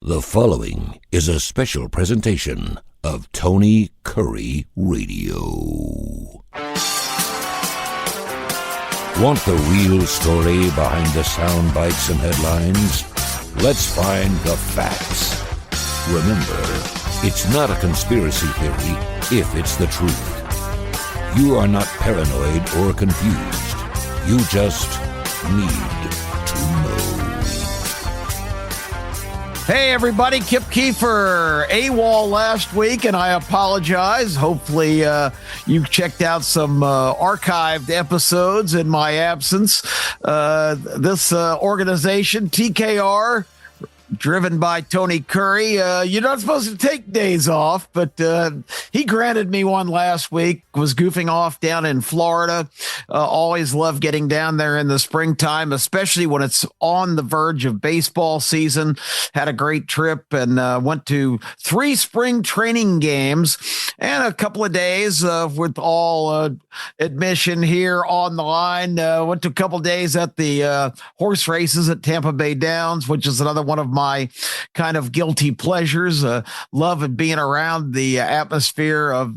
The following is a special presentation of Tony Kurre Radio. Want the real story behind the sound bites and headlines? Let's find the facts. Remember, it's not a conspiracy theory if it's the truth. You are not paranoid or confused. You just need to know. Hey everybody, Kip Keefer, AWOL last week, and I apologize. Hopefully you checked out some archived episodes in my absence. This organization, TKR, driven by Tony Kurre. You're not supposed to take days off, but he granted me one last week. Was goofing off down in Florida. Always love getting down there in the springtime, especially when it's on the verge of baseball season. Had a great trip and went to 3 spring training games and a couple of days with all admission here on the line. Went to a couple of days at the horse races at Tampa Bay Downs, which is another one of my kind of guilty pleasures. Love being around the atmosphere of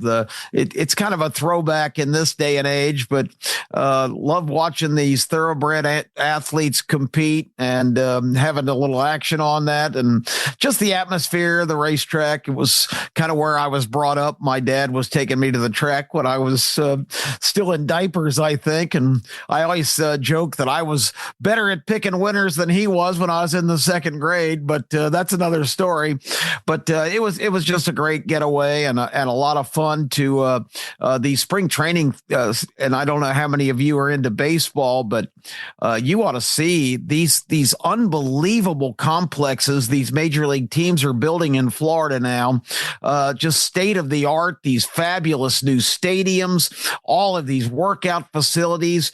it's kind of a throwback in this day and age, but love watching these thoroughbred athletes compete and having a little action on that, and just the atmosphere, the racetrack. It was kind of where I was brought up. My dad was taking me to the track when I was still in diapers, I think, and I always joke that I was better at picking winners than he was when I was in the second grade, but that's another story. But it was just a great getaway and a lot of fun to the spring training. And I don't know how many of you are into baseball, but you ought to see these unbelievable complexes these major league teams are building in Florida now. Just state of the art, these fabulous new stadiums, all of these workout facilities.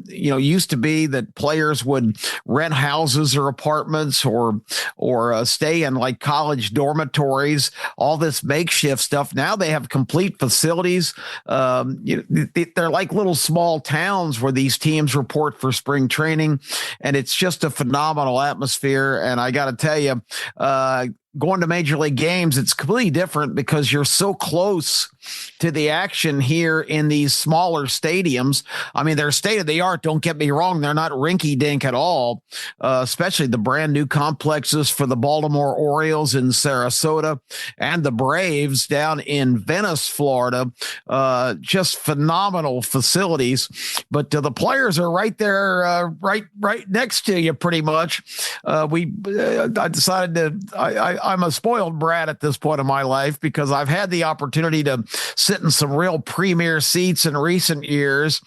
Used to be that players would rent houses or apartments or stay in like college dormitories, all this makeshift stuff. Now they have complete facilities. They're like little small towns where these teams report for spring training, and it's just a phenomenal atmosphere. And I got to tell you, going to major league games, it's completely different because you're so close to the action here in these smaller stadiums. I mean, they're state of the art. Don't get me wrong. They're not rinky dink at all, especially the brand new complexes for the Baltimore Orioles in Sarasota and the Braves down in Venice, Florida. Just phenomenal facilities, but the players are right there, right next to you pretty much. I decided I'm a spoiled brat at this point in my life because I've had the opportunity to sit in some real premier seats in recent years,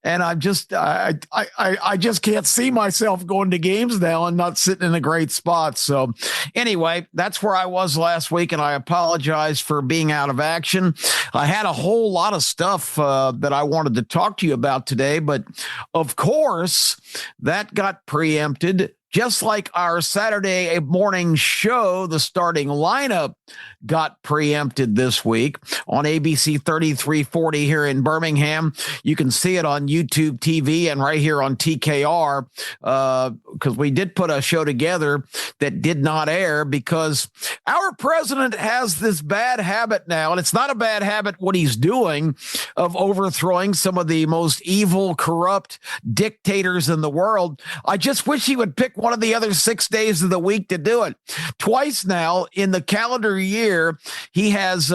and I just can't see myself going to games now and not sitting in a great spot. So anyway, that's where I was last week, and I apologize for being out of action. I had a whole lot of stuff that I wanted to talk to you about today, but of course that got preempted. Just like our Saturday morning show, the starting lineup got preempted this week on ABC 3340 here in Birmingham. You can see it on YouTube TV and right here on TKR because we did put a show together that did not air because our president has this bad habit now, and it's not a bad habit what he's doing, of overthrowing some of the most evil, corrupt dictators in the world. I just wish he would pick one of the other 6 days of the week to do it. Twice now in the calendar year, he has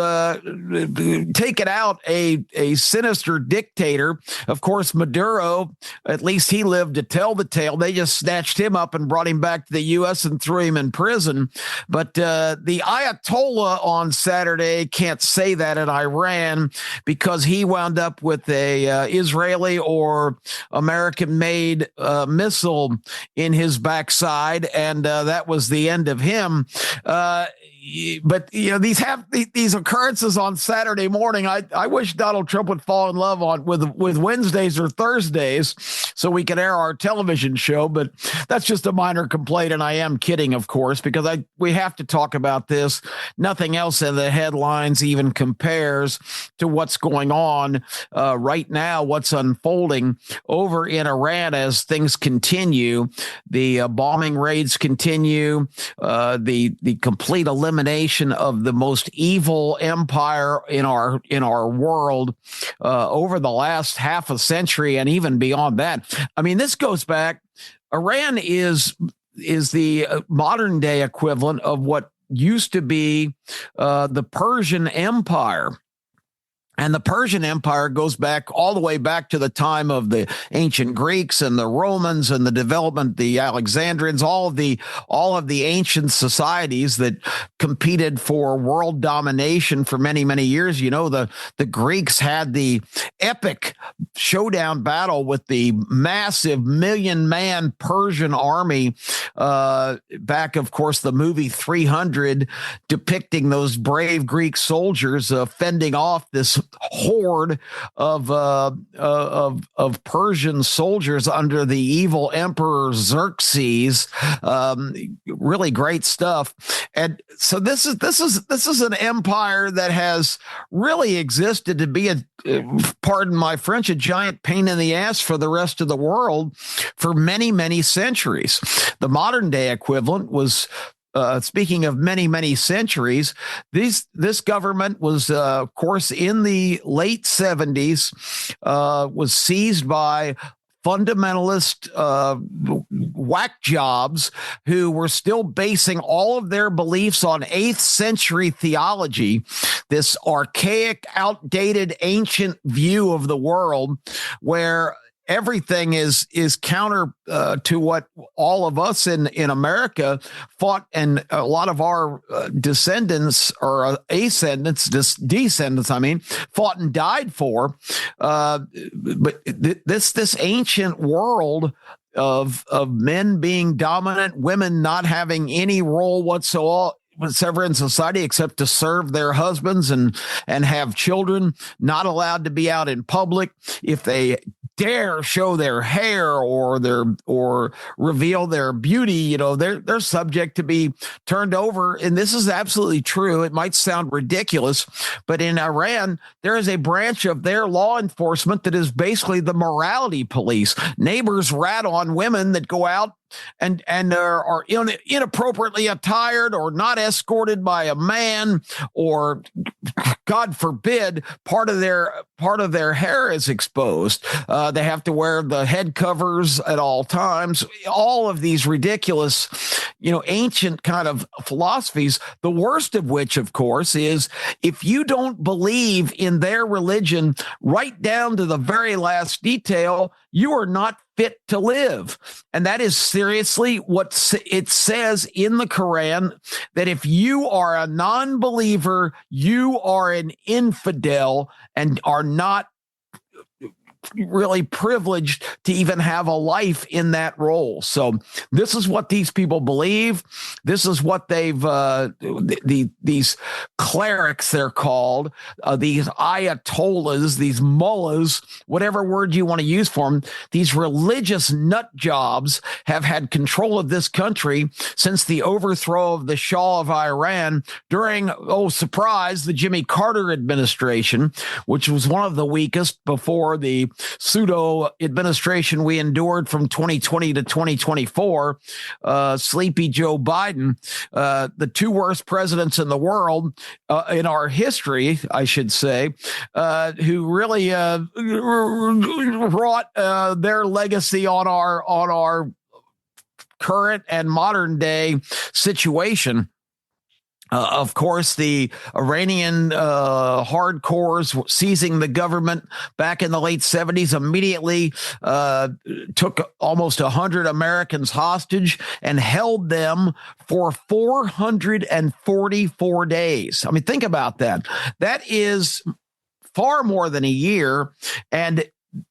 taken out a sinister dictator. Of course, Maduro, at least he lived to tell the tale. They just snatched him up and brought him back to the U.S. and threw him in prison. But the Ayatollah on Saturday can't say that in Iran because he wound up with a Israeli or American-made missile in his backside, and that was the end of him. But these occurrences on Saturday morning. I wish Donald Trump would fall in love with Wednesdays or Thursdays so we can air our television show. But that's just a minor complaint, and I am kidding, of course, because we have to talk about this. Nothing else in the headlines even compares to what's going on right now, what's unfolding over in Iran as things continue. The bombing raids continue, the complete elimination of the most evil empire in our world over the last half a century and even beyond that. I mean, this goes back. Iran is the modern day equivalent of what used to be the Persian Empire. And the Persian Empire goes back all the way back to the time of the ancient Greeks and the Romans and the development, the Alexandrians, all of the ancient societies that competed for world domination for many, many years. You know, the Greeks had the epic showdown battle with the massive 1,000,000-man Persian army back, of course, the movie 300, depicting those brave Greek soldiers fending off this horde of Persian soldiers under the evil emperor Xerxes. Really great stuff. And so this is an empire that has really existed to be pardon my French, a giant pain in the ass for the rest of the world for many, many centuries. The modern day equivalent was, speaking of many, many centuries, this government was, of course, in the late 70s, was seized by fundamentalist whack jobs who were still basing all of their beliefs on 8th century theology, this archaic, outdated, ancient view of the world where everything is counter to what all of us in America fought, and a lot of our descendants or descendants, I mean, fought and died for. But this ancient world of men being dominant, women not having any role whatsoever in society except to serve their husbands and have children, not allowed to be out in public. If they dare show their hair or reveal their beauty, you know, they're subject to be turned over. And this is absolutely true. It might sound ridiculous, but in Iran, there is a branch of their law enforcement that is basically the morality police. Neighbors rat on women that go out and are inappropriately attired or not escorted by a man, or God forbid, part of their hair is exposed. They have to wear the head covers at all times. All of these ridiculous, ancient kind of philosophies, the worst of which, of course, is if you don't believe in their religion right down to the very last detail, you are not fit to live. And that is seriously what it says in the Quran, that if you are a non-believer, you are an infidel and are not really privileged to even have a life in that role. So this is what these people believe. This is what they've, these clerics, they're called, these ayatollahs, these mullahs, whatever word you want to use for them, these religious nut jobs have had control of this country since the overthrow of the Shah of Iran during, surprise, the Jimmy Carter administration, which was one of the weakest before the pseudo administration we endured from 2020 to 2024, sleepy Joe Biden, the two worst presidents in the world, in our history, I should say, who really wrought their legacy on our current and modern day situation. Of course, the Iranian hardcores seizing the government back in the late 70s immediately took almost 100 Americans hostage and held them for 444 days. I mean, think about that. That is far more than a year. And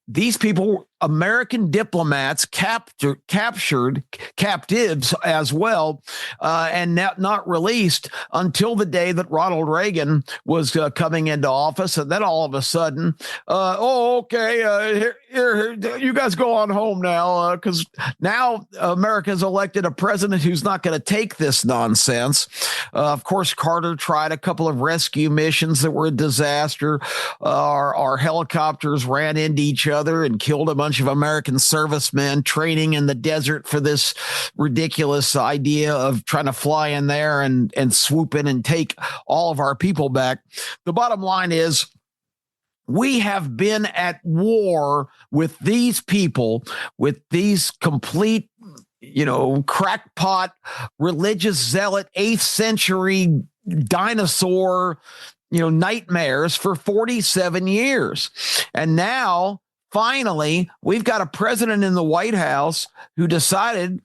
these people, American diplomats, captured captives as well, and not released until the day that Ronald Reagan was coming into office. And then all of a sudden, here, you guys go on home now, because now America's elected a president who's not going to take this nonsense. Of course, Carter tried a couple of rescue missions that were a disaster. Our helicopters ran into each other. other and killed a bunch of American servicemen training in the desert for this ridiculous idea of trying to fly in there and swoop in and take all of our people back. The bottom line is, we have been at war with these people, with these complete, crackpot, religious zealot, 8th century dinosaur, nightmares for 47 years. And now, finally, we've got a president in the White House who decided,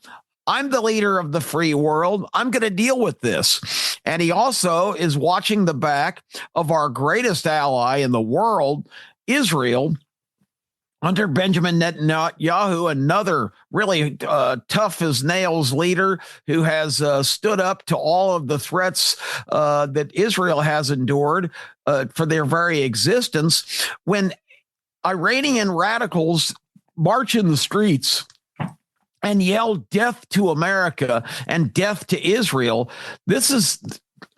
I'm the leader of the free world. I'm going to deal with this. And he also is watching the back of our greatest ally in the world, Israel, under Benjamin Netanyahu, another really tough as nails leader who has stood up to all of the threats that Israel has endured for their very existence. When Iranian radicals march in the streets and yell death to America and death to Israel, this is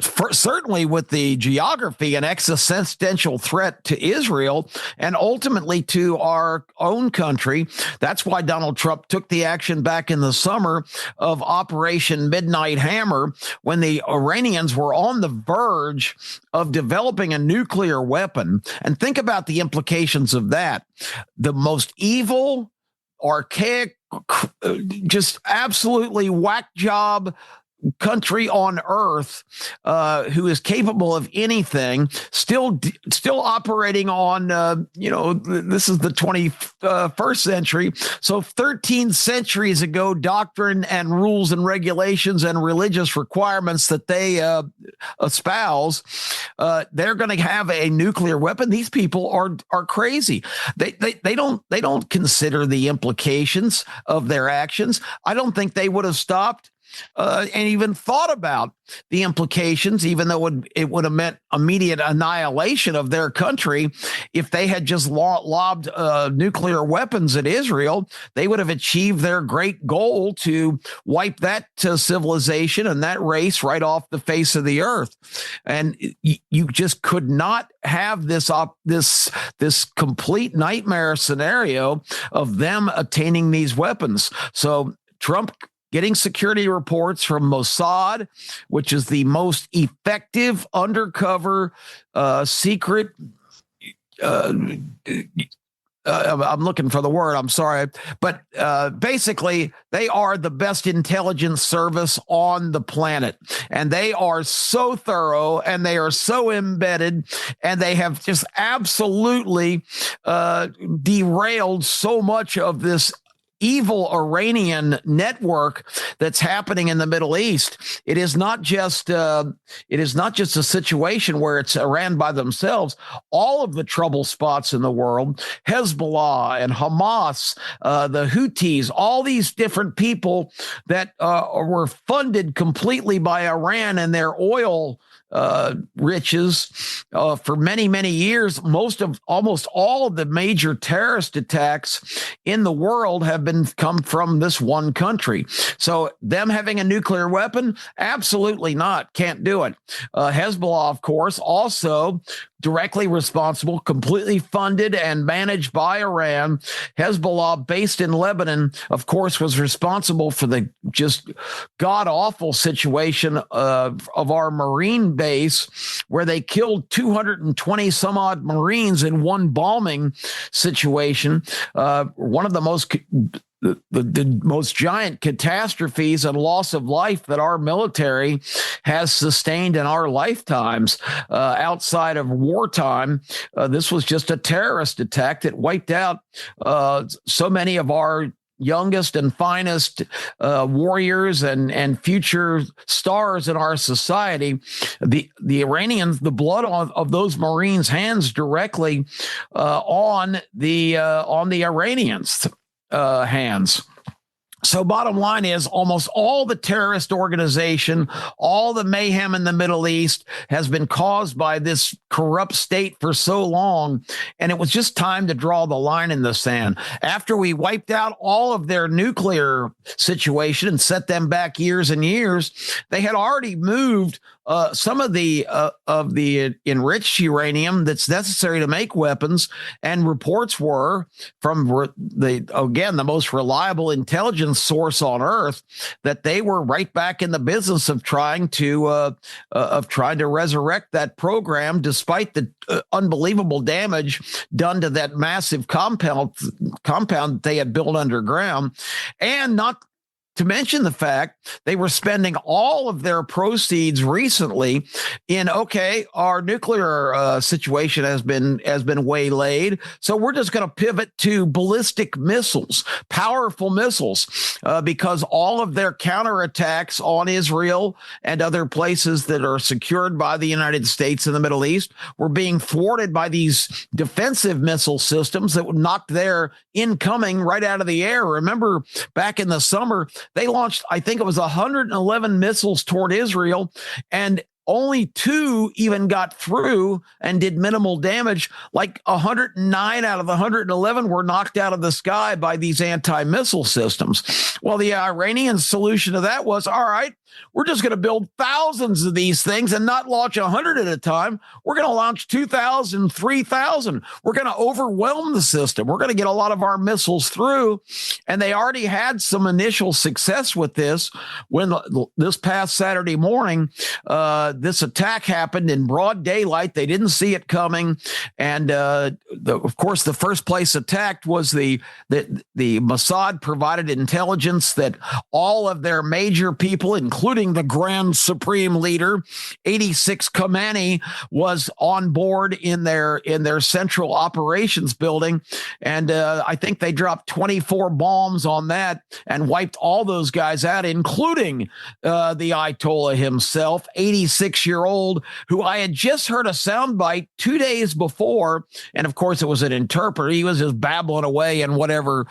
certainly with the geography an existential threat to Israel and ultimately to our own country. That's why Donald Trump took the action back in the summer of Operation Midnight Hammer, when the Iranians were on the verge of developing a nuclear weapon. And think about the implications of that. The most evil, archaic, just absolutely whack job country on earth who is capable of anything, still operating on, this is the 21st century. So 13 centuries ago, doctrine and rules and regulations and religious requirements that they espouse, they're going to have a nuclear weapon. These people are crazy. They don't consider the implications of their actions. I don't think they would have stopped and even thought about the implications, even though it would have meant immediate annihilation of their country. If they had just lobbed nuclear weapons at Israel, they would have achieved their great goal to wipe that civilization and that race right off the face of the earth. And you just could not have this complete nightmare scenario of them attaining these weapons. So Trump getting security reports from Mossad, which is the most effective undercover secret. I'm looking for the word. I'm sorry. But basically, they are the best intelligence service on the planet. And they are so thorough and they are so embedded, and they have just absolutely derailed so much of this evil Iranian network that's happening in the Middle East. It is not just a situation where it's Iran by themselves. All of the trouble spots in the world, Hezbollah and Hamas, the Houthis, all these different people that were funded completely by Iran and their oil riches for many, many years. Almost all of the major terrorist attacks in the world have come from this one country. So them having a nuclear weapon, absolutely not. Can't do it. Hezbollah, of course, also directly responsible, completely funded and managed by Iran. Hezbollah, based in Lebanon, of course, was responsible for the just god-awful situation of our Marine base, where they killed 220 some odd Marines in one bombing situation. One of the most giant catastrophes and loss of life that our military has sustained in our lifetimes. Outside of wartime, this was just a terrorist attack that wiped out so many of our youngest and finest warriors and future stars in our society. The Iranians, the blood of those Marines' hands directly on the Iranians' hands. So bottom line is almost all the terrorist organization, all the mayhem in the Middle East has been caused by this corrupt state for so long. And it was just time to draw the line in the sand. After we wiped out all of their nuclear situation and set them back years and years, they had already moved some of the enriched uranium that's necessary to make weapons, and reports were from the most reliable intelligence source on Earth that they were right back in the business of trying to resurrect that program, despite the unbelievable damage done to that massive compound that they had built underground, and not to mention the fact they were spending all of their proceeds recently in, okay, our nuclear situation has been waylaid, so we're just going to pivot to ballistic missiles, powerful missiles, because all of their counterattacks on Israel and other places that are secured by the United States in the Middle East were being thwarted by these defensive missile systems that would knock their incoming right out of the air. Remember, back in the summer, they launched, I think it was 111 missiles toward Israel, and only 2 even got through and did minimal damage. Like 109 out of the 111 were knocked out of the sky by these anti-missile systems. Well, the Iranian solution to that was, all right, we're just going to build thousands of these things and not launch 100 at a time. We're going to launch 2,000, 3,000. We're going to overwhelm the system. We're going to get a lot of our missiles through. And they already had some initial success with this when this past Saturday morning, this attack happened in broad daylight. They didn't see it coming. And of course, the first place attacked was the Mossad provided intelligence that all of their major people, including the Grand Supreme Leader, 86 Khamenei, was on board in their central operations building. And I think they dropped 24 bombs on that and wiped all those guys out, including the Ayatollah himself, 86-year-old, who I had just heard a soundbite 2 days before. And of course, it was an interpreter. He was just babbling away in whatever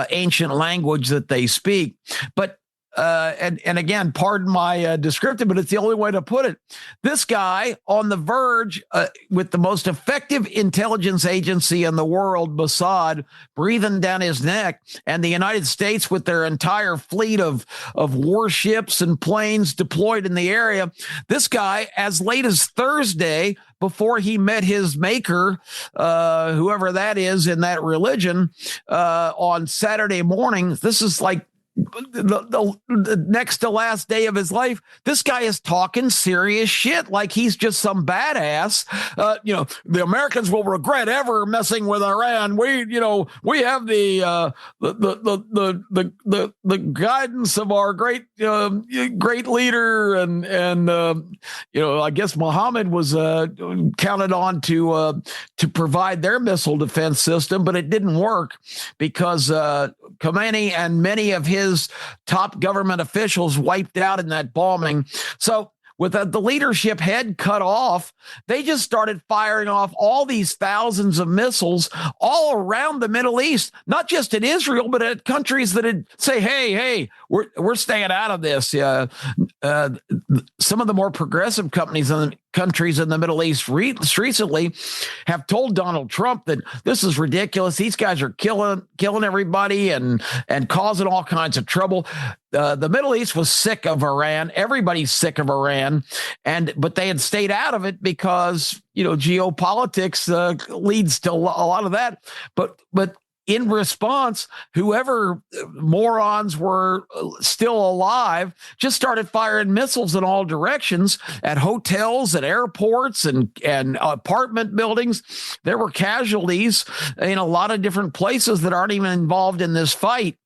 ancient language that they speak. But and again, pardon my descriptive, but it's the only way to put it. This guy on the verge with the most effective intelligence agency in the world, Mossad, breathing down his neck, and the United States with their entire fleet of warships and planes deployed in the area. This guy, as late as Thursday, before he met his maker, whoever that is in that religion, on Saturday morning, this is like the next to last day of his life, this guy is talking serious shit like he's just some badass. The Americans will regret ever messing with Iran. We have the guidance of our great leader, and I guess Muhammad was counted on to provide their missile defense system, but it didn't work because Khamenei and many of his top government officials wiped out in that bombing. So with the leadership head cut off, they just started firing off all these thousands of missiles all around the Middle East, not just at Israel, but at countries that had say, hey, we're staying out of this. Some of the more progressive countries in the Middle East recently have told Donald Trump that this is ridiculous. These guys are killing everybody and causing all kinds of trouble. The Middle East was sick of Iran. Everybody's sick of Iran, but they had stayed out of it because geopolitics leads to a lot of that. But in response, whoever morons were still alive just started firing missiles in all directions at hotels, at airports, and apartment buildings. There were casualties in a lot of different places that aren't even involved in this fight,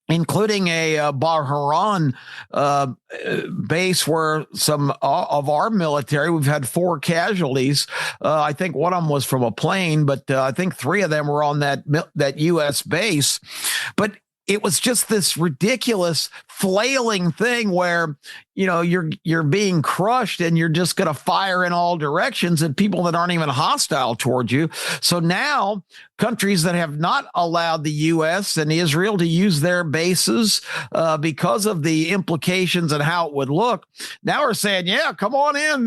including a Bahrain base where some of our military, we've had 4 casualties. I think one of them was from a plane, but I think 3 of them were on that U.S. base. But it was just this ridiculous flailing thing where, you're being crushed and you're just going to fire in all directions at people that aren't even hostile towards you. So now countries that have not allowed the U.S. and Israel to use their bases because of the implications and how it would look, now are saying, yeah, come on in.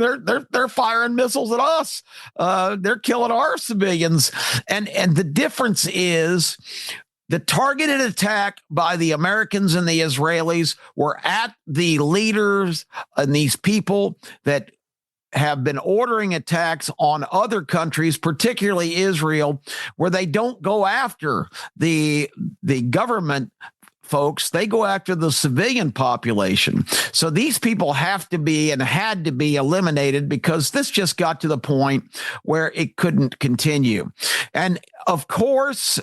They're firing missiles at us. They're killing our civilians. And the difference is, the targeted attack by the Americans and the Israelis were at the leaders and these people that have been ordering attacks on other countries, particularly Israel, where they don't go after the government folks. They go after the civilian population. So these people have to be and had to be eliminated because this just got to the point where it couldn't continue. And of course,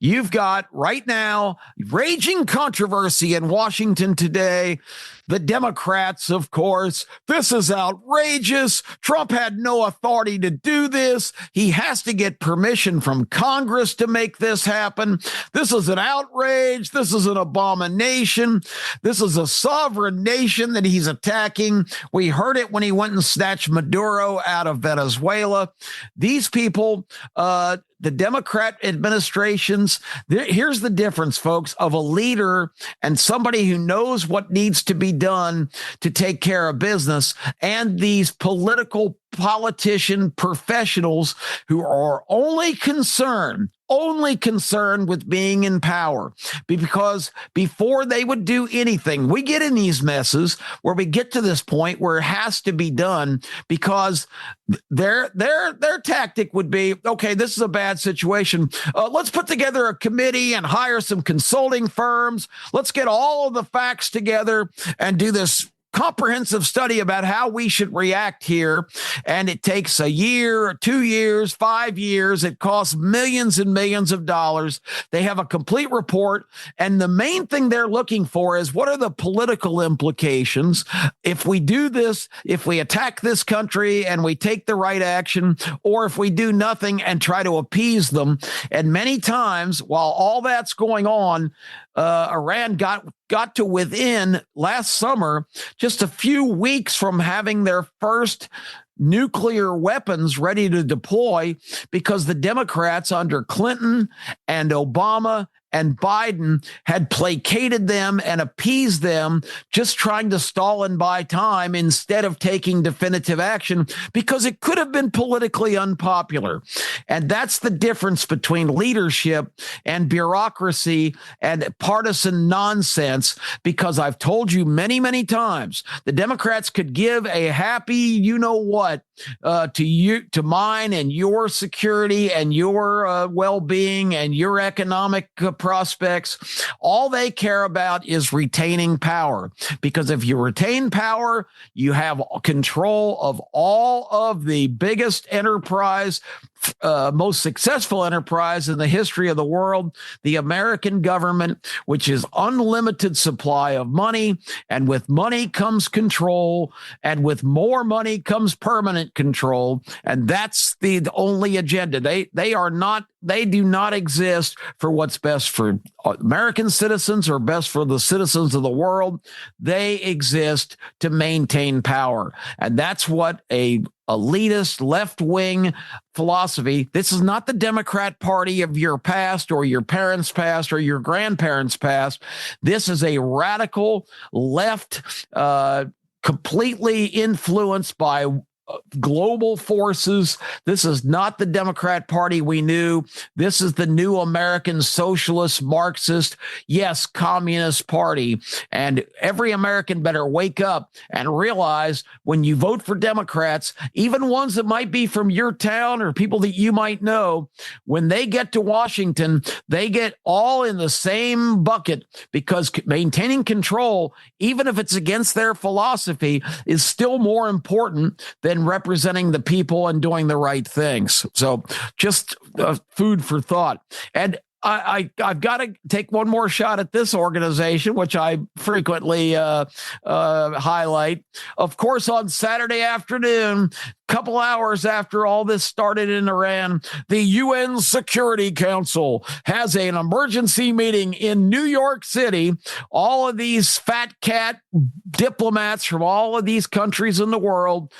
you've got right now raging controversy in Washington today. The Democrats, of course, this is outrageous. Trump had no authority to do this. He has to get permission from Congress to make this happen. This is an outrage. This is an abomination. This is a sovereign nation that he's attacking. We heard it when he went and snatched Maduro out of Venezuela. These people, the Democrat administrations, here's the difference, folks, of a leader and somebody who knows what needs to be done to take care of business, and these politician professionals who are only concerned with being in power. Because before they would do anything, we get in these messes where we get to this point where it has to be done because their tactic would be, okay, this is a bad situation. Let's put together a committee and hire some consulting firms. Let's get all of the facts together and do this comprehensive study about how we should react here. And it takes a year, 2 years, 5 years. It costs millions and millions of dollars. They have a complete report. And the main thing they're looking for is, what are the political implications if we do this, if we attack this country and we take the right action, or if we do nothing and try to appease them. And many times, while all that's going on, Iran got to within last summer, just a few weeks from having their first nuclear weapons ready to deploy, because the Democrats under Clinton and Obama and Biden had placated them and appeased them, just trying to stall and buy time instead of taking definitive action, because it could have been politically unpopular. And that's the difference between leadership and bureaucracy and partisan nonsense, because I've told you many, many times, the Democrats could give a happy you-know-what to mine and your security and your well-being and your economic prospects. All they care about is retaining power, because if you retain power, you have control of all of the biggest enterprise, most successful enterprise in the history of the world, the American government, which is unlimited supply of money. And with money comes control, and with more money comes permanent control. And that's the only agenda. They do not exist for what's best for American citizens or best for the citizens of the world. They exist to maintain power. And that's what a elitist left-wing philosophy. This is not the Democrat Party of your past or your parents' past or your grandparents' past. This is a radical left, completely influenced by global forces. This is not the Democrat Party we knew. This is the new American socialist, Marxist, yes, communist party. And every American better wake up and realize, when you vote for Democrats, even ones that might be from your town or people that you might know, when they get to Washington, they get all in the same bucket, because maintaining control, even if it's against their philosophy, is still more important than representing the people and doing the right things. So just food for thought. And I've got to take one more shot at this organization, which I frequently highlight. Of course, on Saturday afternoon, couple hours after all this started in Iran, the UN Security Council has an emergency meeting in New York City. All of these fat cat diplomats from all of these countries in the world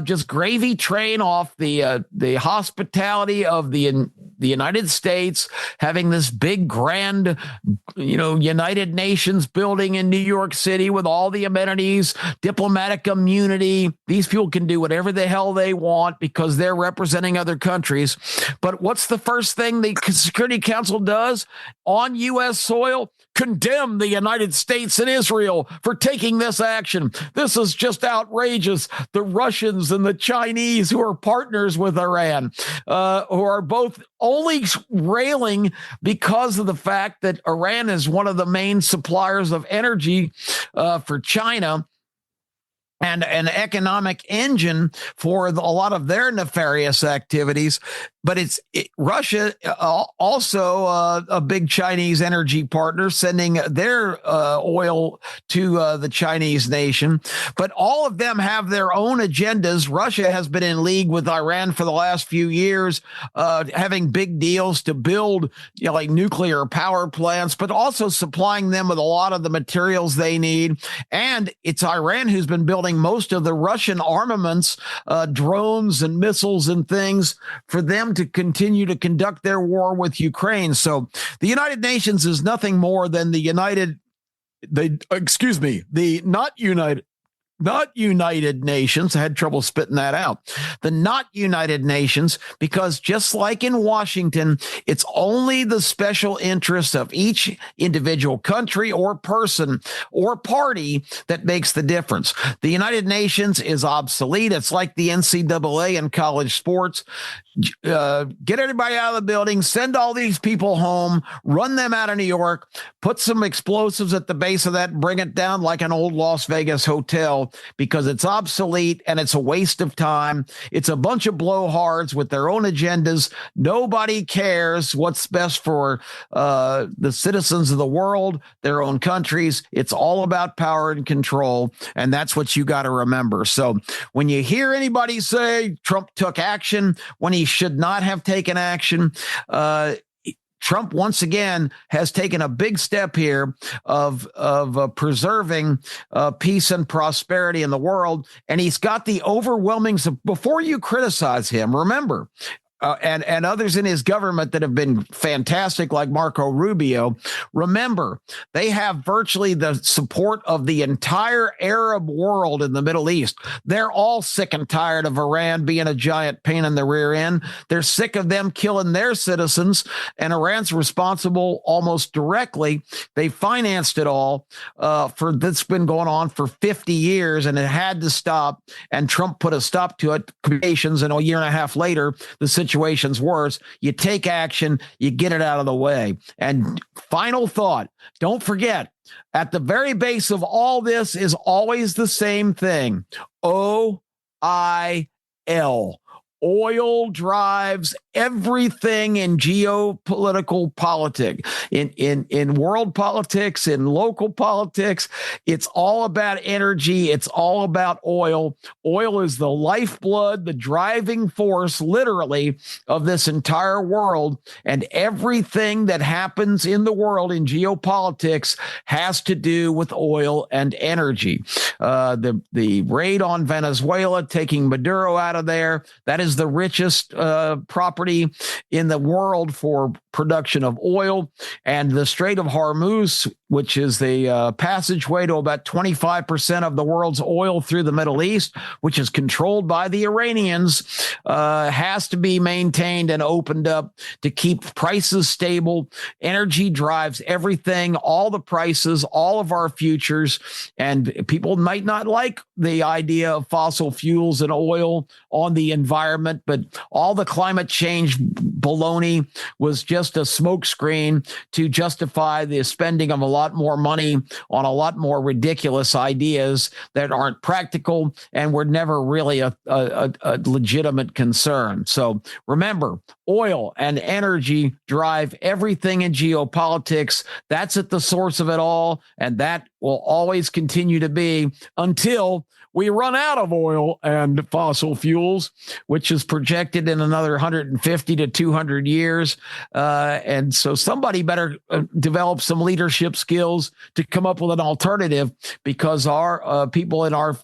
just gravy train off the hospitality of the United States, having this big grand, United Nations building in New York City with all the amenities, diplomatic immunity. These people can do whatever the hell they want because they're representing other countries. But what's the first thing the Security Council does on U.S. soil? Condemn the United States and Israel for taking this action. This is just outrageous. The Russians and the Chinese, who are partners with Iran, who are both only railing because of the fact that Iran is one of the main suppliers of energy for China, and an economic engine for a lot of their nefarious activities. But Russia, also a big Chinese energy partner, sending their oil to the Chinese nation. But all of them have their own agendas. Russia has been in league with Iran for the last few years, having big deals to build like nuclear power plants, but also supplying them with a lot of the materials they need. And it's Iran who's been building most of the Russian armaments, drones and missiles and things for them to continue to conduct their war with Ukraine. So the United Nations is nothing more than the not United Nations. I had trouble spitting that out. The not United Nations, because just like in Washington, it's only the special interests of each individual country or person or party that makes the difference. The United Nations is obsolete. It's like the NCAA in college sports. Get everybody out of the building, send all these people home, run them out of New York, put some explosives at the base of that, bring it down like an old Las Vegas hotel, because it's obsolete and it's a waste of time. It's a bunch of blowhards with their own agendas. Nobody cares what's best for the citizens of the world, their own countries. It's all about power and control, and that's what you got to remember. So when you hear anybody say Trump took action when he should not have taken action, Trump once again has taken a big step here of preserving peace and prosperity in the world, and he's got the overwhelming. Before you criticize him, remember. And others in his government that have been fantastic, like Marco Rubio, remember, they have virtually the support of the entire Arab world in the Middle East. They're all sick and tired of Iran being a giant pain in the rear end. They're sick of them killing their citizens, and Iran's responsible almost directly. They financed it all for that's been going on for 50 years, and it had to stop, and Trump put a stop to it. And a year and a half later, the situation's worse. You take action, you get it out of the way. And final thought, don't forget, at the very base of all this is always the same thing. OIL. Oil drives everything in geopolitical politics, in world politics, in local politics. It's all about energy. It's all about oil. Oil is the lifeblood, the driving force, literally, of this entire world. And everything that happens in the world in geopolitics has to do with oil and energy. The raid on Venezuela, taking Maduro out of there, that is the richest property in the world for production of oil. And the Strait of Hormuz, which is the passageway to about 25% of the world's oil through the Middle East, which is controlled by the Iranians, has to be maintained and opened up to keep prices stable. Energy drives everything, all the prices, all of our futures. And people might not like the idea of fossil fuels and oil on the environment, but all the climate change baloney was just a smokescreen to justify the spending of a lot more money on a lot more ridiculous ideas that aren't practical and were never really a legitimate concern. So remember, oil and energy drive everything in geopolitics. That's at the source of it all, and that will always continue to be until we run out of oil and fossil fuels, which is projected in another 150 to 200 years. And so somebody better develop some leadership skills to come up with an alternative, because our people in our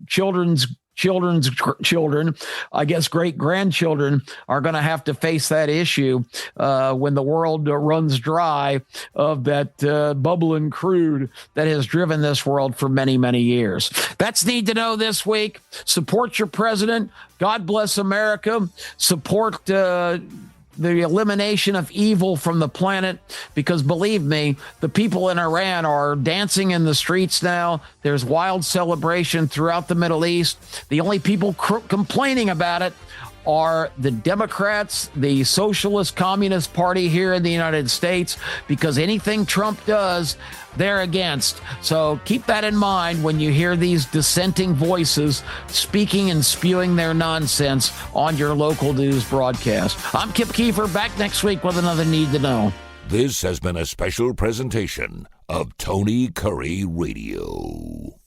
children's children, I guess great grandchildren, are going to have to face that issue when the world runs dry of that bubbling crude that has driven this world for many, many years. That's Need to Know this week. Support your president. God bless America. Support the elimination of evil from the planet, because believe me, the people in Iran are dancing in the streets now. There's wild celebration throughout the Middle East. The only people complaining about it are the Democrats, the Socialist Communist Party here in the United States, because anything Trump does, they're against. So keep that in mind when you hear these dissenting voices speaking and spewing their nonsense on your local news broadcast. I'm Kip Keefer, back next week with another Need to Know. This has been a special presentation of Tony Kurre Radio.